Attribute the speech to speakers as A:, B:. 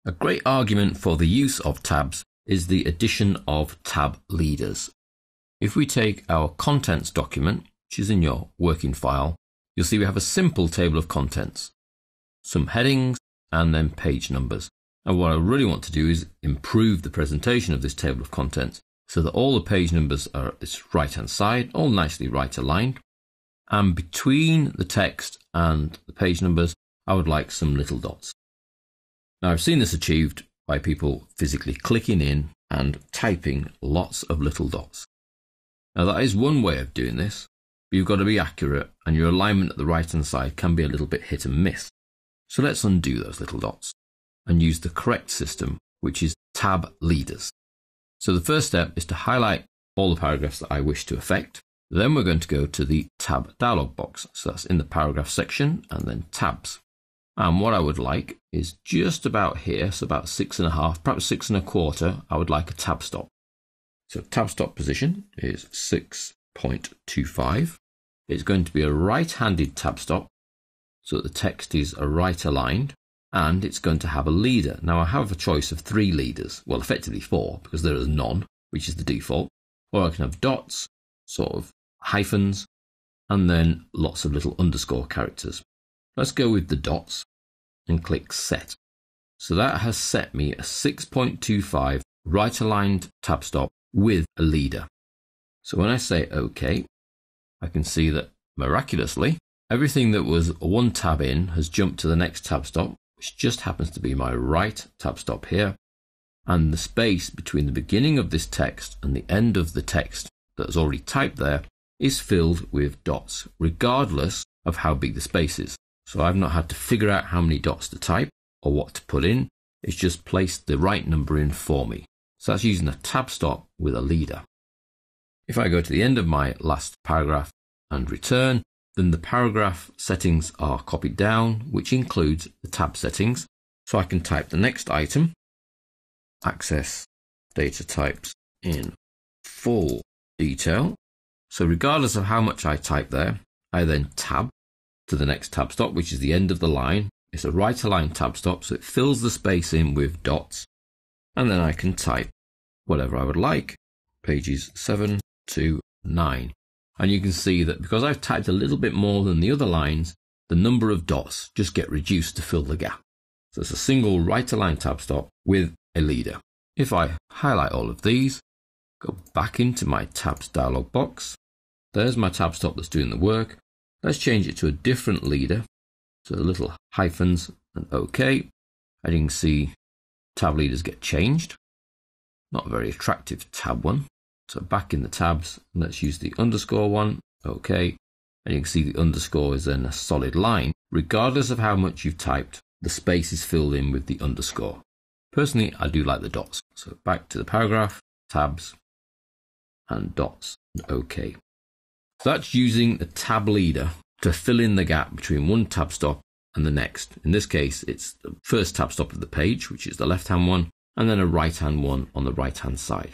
A: A great argument for the use of tabs is the addition of tab leaders. If we take our contents document, which is in your working file, you'll see we have a simple table of contents, some headings, and then page numbers. And what I really want to do is improve the presentation of this table of contents so that all the page numbers are at this right-hand side, all nicely right aligned. And between the text and the page numbers, I would like some little dots. Now, I've seen this achieved by people physically clicking in and typing lots of little dots. Now, that is one way of doing this, but you've got to be accurate, and your alignment at the right-hand side can be a little bit hit and miss. So let's undo those little dots and use the correct system, which is tab leaders. So the first step is to highlight all the paragraphs that I wish to affect. Then we're going to go to the tab dialog box. So that's in the paragraph section and then tabs. And what I would like is just about here, so about 6.5, perhaps 6 1/4, I would like a tab stop. So tab stop position is 6.25. It's going to be a right-handed tab stop, so that the text is right aligned, and it's going to have a leader. Now I have a choice of 3 leaders, well effectively 4, because there is none, which is the default, or I can have dots, sort of hyphens, and then lots of little underscore characters. Let's go with the dots and click set. So that has set me a 6.25 right aligned tab stop with a leader. So when I say OK, I can see that miraculously, everything that was one tab in has jumped to the next tab stop, which just happens to be my right tab stop here. And the space between the beginning of this text and the end of the text that's already typed there is filled with dots, regardless of how big the space is. So I've not had to figure out how many dots to type or what to put in. It's just placed the right number in for me. So that's using a tab stop with a leader. If I go to the end of my last paragraph and return, then the paragraph settings are copied down, which includes the tab settings. So I can type the next item, access data types in full detail. So regardless of how much I type there, I then tab to the next tab stop, which is the end of the line. It's a right aligned tab stop, so it fills the space in with dots. And then I can type whatever I would like, pages 7 to 9. And you can see that because I've typed a little bit more than the other lines, the number of dots just get reduced to fill the gap. So it's a single right aligned tab stop with a leader. If I highlight all of these, go back into my tabs dialog box, there's my tab stop that's doing the work. Let's change it to a different leader, so the little hyphens and OK. And you can see tab leaders get changed. Not a very attractive tab one. So back in the tabs, let's use the underscore one, OK. And you can see the underscore is then a solid line. Regardless of how much you've typed, the space is filled in with the underscore. Personally, I do like the dots. So back to the paragraph, tabs, and dots, and OK. So that's using the tab leader to fill in the gap between one tab stop and the next. In this case, it's the first tab stop of the page, which is the left-hand one, and then a right-hand one on the right-hand side.